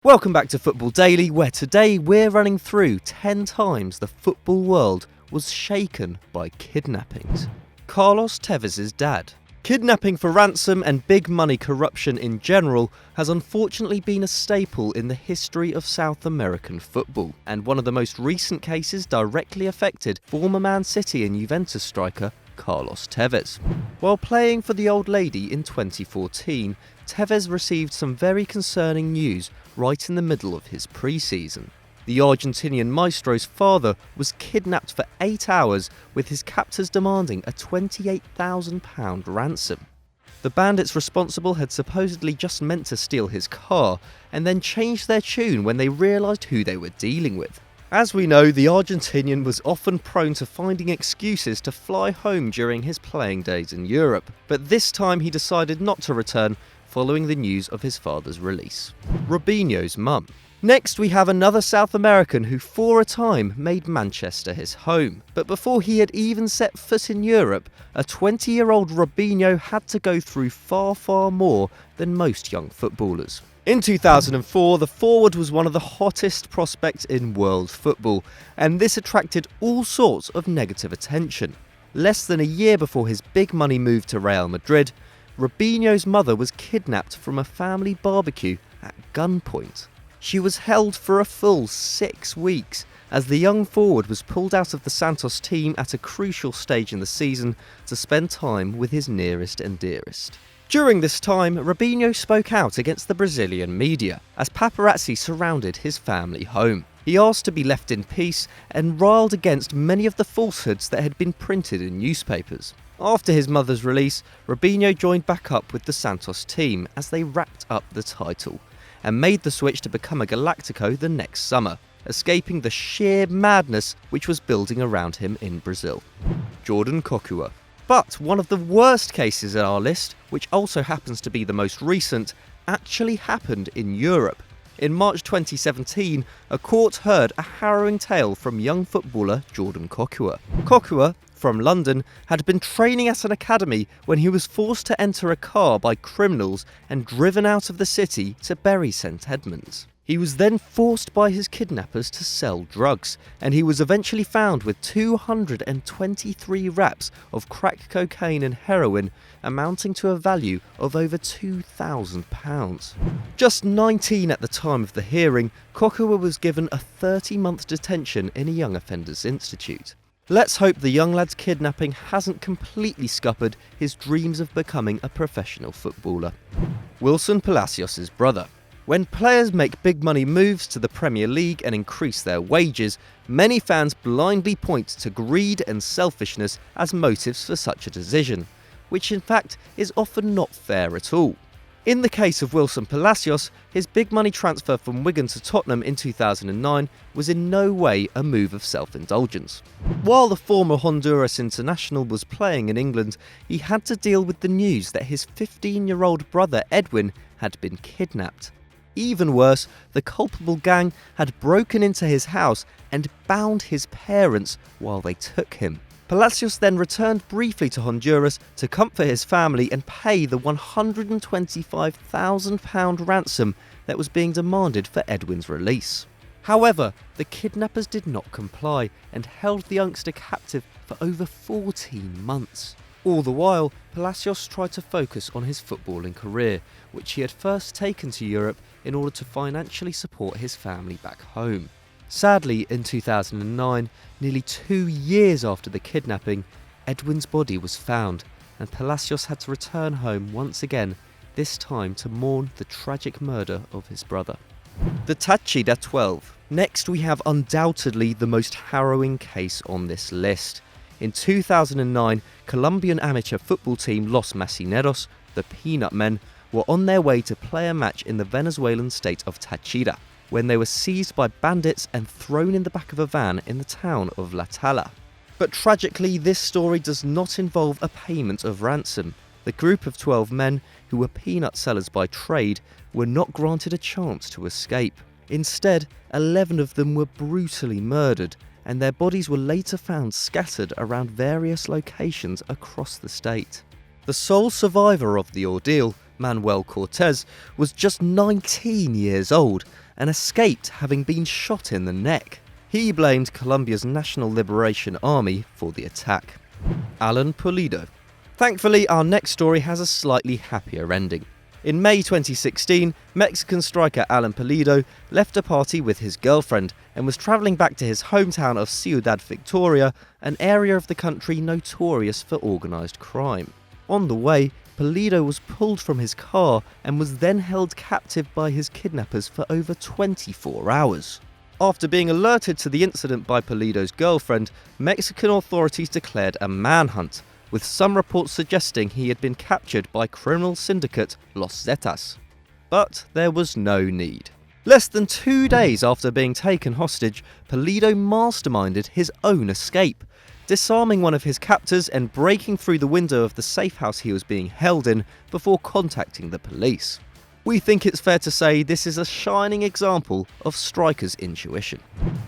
Welcome back to Football Daily, where today we're running through 10 times the football world was shaken by kidnappings. Carlos Tevez's dad. Kidnapping for ransom and big money corruption in general has unfortunately been a staple in the history of South American football, and one of the most recent cases directly affected former Man City and Juventus striker Carlos Tevez. While playing for the Old Lady in 2014, Tevez received some very concerning news right in the middle of his pre-season. The Argentinian maestro's father was kidnapped for 8 hours, with his captors demanding a £28,000 ransom. The bandits responsible had supposedly just meant to steal his car, and then changed their tune when they realised who they were dealing with. As we know, the Argentinian was often prone to finding excuses to fly home during his playing days in Europe, but this time he decided not to return following the news of his father's release. Robinho's mum. Next, we have another South American who for a time made Manchester his home. But before he had even set foot in Europe, a 20-year-old Robinho had to go through far more than most young footballers. In 2004, the forward was one of the hottest prospects in world football, and this attracted all sorts of negative attention. Less than a year before his big money move to Real Madrid, Robinho's mother was kidnapped from a family barbecue at gunpoint. She was held for a full 6 weeks as the young forward was pulled out of the Santos team at a crucial stage in the season to spend time with his nearest and dearest. During this time, Robinho spoke out against the Brazilian media as paparazzi surrounded his family home. He asked to be left in peace and railed against many of the falsehoods that had been printed in newspapers. After his mother's release, Robinho joined back up with the Santos team as they wrapped up the title, and made the switch to become a Galactico the next summer, escaping the sheer madness which was building around him in Brazil. Jordan Kokua. But one of the worst cases in our list, which also happens to be the most recent, actually happened in Europe. In March 2017, a court heard a harrowing tale from young footballer Jordan Kokua. Kokua, from London, had been training at an academy when he was forced to enter a car by criminals and driven out of the city to Bury St Edmunds. He was then forced by his kidnappers to sell drugs, and he was eventually found with 223 wraps of crack cocaine and heroin, amounting to a value of over £2,000. Just 19 at the time of the hearing, Kokua was given a 30-month detention in a young offenders institute. Let's hope the young lad's kidnapping hasn't completely scuppered his dreams of becoming a professional footballer. Wilson Palacios' brother. When players make big money moves to the Premier League and increase their wages, many fans blindly point to greed and selfishness as motives for such a decision, which in fact is often not fair at all. In the case of Wilson Palacios, his big money transfer from Wigan to Tottenham in 2009 was in no way a move of self-indulgence. While the former Honduras international was playing in England, he had to deal with the news that his 15-year-old brother Edwin had been kidnapped. Even worse, the culpable gang had broken into his house and bound his parents while they took him. Palacios then returned briefly to Honduras to comfort his family and pay the £125,000 ransom that was being demanded for Edwin's release. However, the kidnappers did not comply and held the youngster captive for over 14 months. All the while, Palacios tried to focus on his footballing career, which he had first taken to Europe in order to financially support his family back home. Sadly, in 2009, nearly 2 years after the kidnapping, Edwin's body was found, and Palacios had to return home once again, this time to mourn the tragic murder of his brother. The Tachira 12. Next, we have undoubtedly the most harrowing case on this list. In 2009, Colombian amateur football team Los Masineros, the Peanut Men, were on their way to play a match in the Venezuelan state of Tachira, when they were seized by bandits and thrown in the back of a van in the town of La Tala. But tragically, this story does not involve a payment of ransom. The group of 12 men, who were peanut sellers by trade, were not granted a chance to escape. Instead, 11 of them were brutally murdered, and their bodies were later found scattered around various locations across the state. The sole survivor of the ordeal, Manuel Cortez, was just 19 years old, and escaped having been shot in the neck. He blamed Colombia's National Liberation Army for the attack. Alan Pulido. Thankfully, our next story has a slightly happier ending. In May 2016, Mexican striker Alan Pulido left a party with his girlfriend and was travelling back to his hometown of Ciudad Victoria, an area of the country notorious for organised crime. On the way, Pulido was pulled from his car and was then held captive by his kidnappers for over 24 hours. After being alerted to the incident by Pulido's girlfriend, Mexican authorities declared a manhunt, with some reports suggesting he had been captured by criminal syndicate Los Zetas. But there was no need. Less than 2 days after being taken hostage, Pulido masterminded his own escape, disarming one of his captors and breaking through the window of the safe house he was being held in before contacting the police. We think it's fair to say this is a shining example of striker's intuition.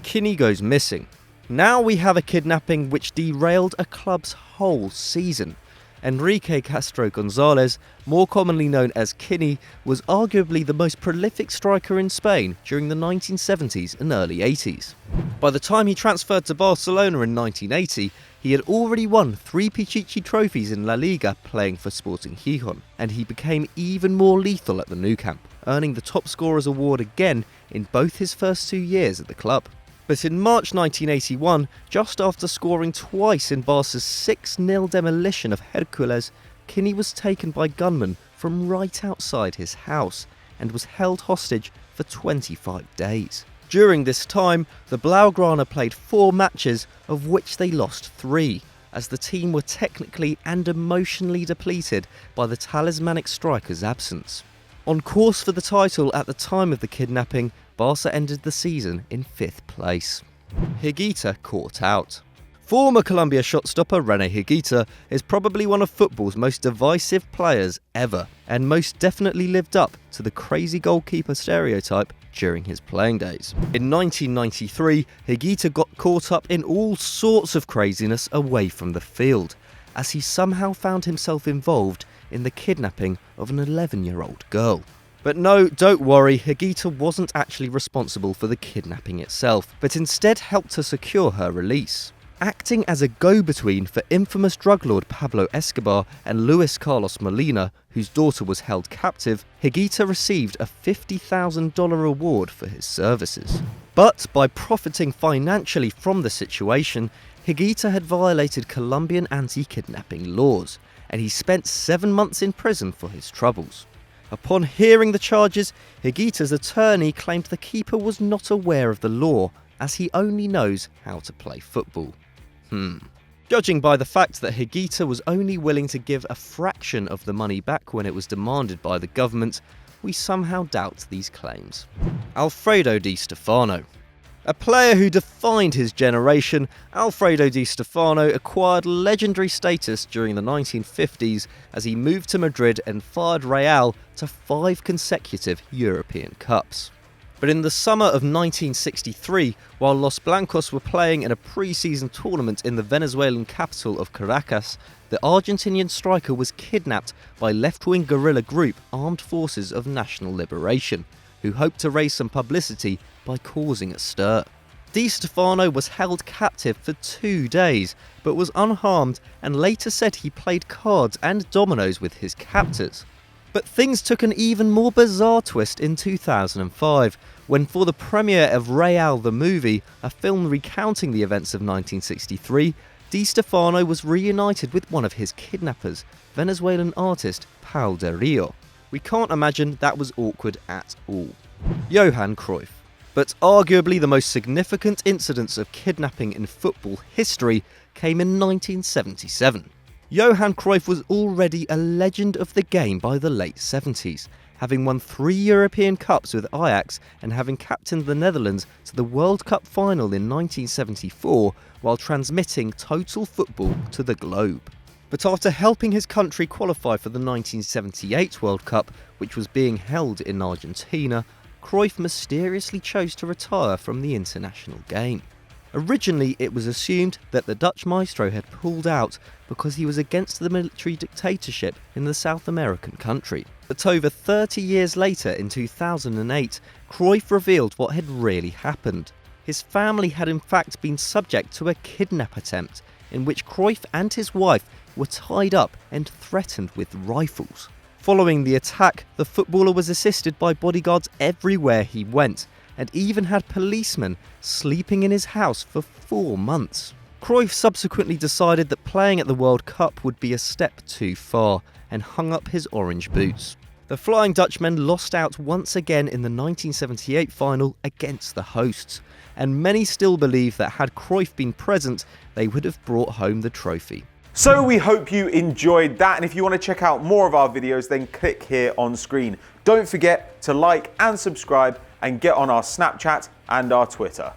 Kinney goes missing. Now we have a kidnapping which derailed a club's whole season. Enrique Castro Gonzalez, more commonly known as Kinney, was arguably the most prolific striker in Spain during the 1970s and early 80s. By the time he transferred to Barcelona in 1980, he had already won 3 Pichichi trophies in La Liga playing for Sporting Gijón, and he became even more lethal at the Nou Camp, earning the top scorers award again in both his first 2 years at the club. But in March 1981, just after scoring twice in Barca's 6-0 demolition of Hercules, Kinney was taken by gunmen from right outside his house and was held hostage for 25 days. During this time, the Blaugrana played 4 matches, of which they lost 3, as the team were technically and emotionally depleted by the talismanic striker's absence. On course for the title at the time of the kidnapping, Barca ended the season in 5th place. Higuita caught out. Former Colombia shot-stopper René Higuita is probably one of football's most divisive players ever, and most definitely lived up to the crazy goalkeeper stereotype during his playing days. In 1993, Higuita got caught up in all sorts of craziness away from the field, as he somehow found himself involved in the kidnapping of an 11-year-old girl. But no, don't worry, Higuita wasn't actually responsible for the kidnapping itself, but instead helped to secure her release. Acting as a go-between for infamous drug lord Pablo Escobar and Luis Carlos Molina, whose daughter was held captive, Higuita received a $50,000 reward for his services. But by profiting financially from the situation, Higuita had violated Colombian anti-kidnapping laws, and he spent 7 months in prison for his troubles. Upon hearing the charges, Higuita's attorney claimed the keeper was not aware of the law, as he only knows how to play football. Judging by the fact that Higuita was only willing to give a fraction of the money back when it was demanded by the government, we somehow doubt these claims. Alfredo Di Stefano. A player who defined his generation, Alfredo Di Stefano acquired legendary status during the 1950s as he moved to Madrid and fired Real to 5 consecutive European Cups. But in the summer of 1963, while Los Blancos were playing in a pre-season tournament in the Venezuelan capital of Caracas, the Argentinian striker was kidnapped by left-wing guerrilla group Armed Forces of National Liberation, who hoped to raise some publicity by causing a stir. Di Stefano was held captive for 2 days, but was unharmed and later said he played cards and dominoes with his captors. But things took an even more bizarre twist in 2005, when for the premiere of Real the Movie, a film recounting the events of 1963, Di Stefano was reunited with one of his kidnappers, Venezuelan artist Paul de Rio. We can't imagine that was awkward at all. Johan Cruyff. But arguably the most significant incidents of kidnapping in football history came in 1977. Johan Cruyff was already a legend of the game by the late 70s, having won 3 European Cups with Ajax and having captained the Netherlands to the World Cup final in 1974 while transmitting total football to the globe. But after helping his country qualify for the 1978 World Cup, which was being held in Argentina, Cruyff mysteriously chose to retire from the international game. Originally, it was assumed that the Dutch maestro had pulled out because he was against the military dictatorship in the South American country. But over 30 years later, in 2008, Cruyff revealed what had really happened. His family had in fact been subject to a kidnap attempt, in which Cruyff and his wife were tied up and threatened with rifles. Following the attack, the footballer was assisted by bodyguards everywhere he went, and even had policemen sleeping in his house for 4 months. Cruyff subsequently decided that playing at the World Cup would be a step too far, and hung up his orange boots. The Flying Dutchmen lost out once again in the 1978 final against the hosts, and many still believe that had Cruyff been present, they would have brought home the trophy. So we hope you enjoyed that, and if you want to check out more of our videos, then click here on screen. Don't forget to like and subscribe and get on our Snapchat and our Twitter.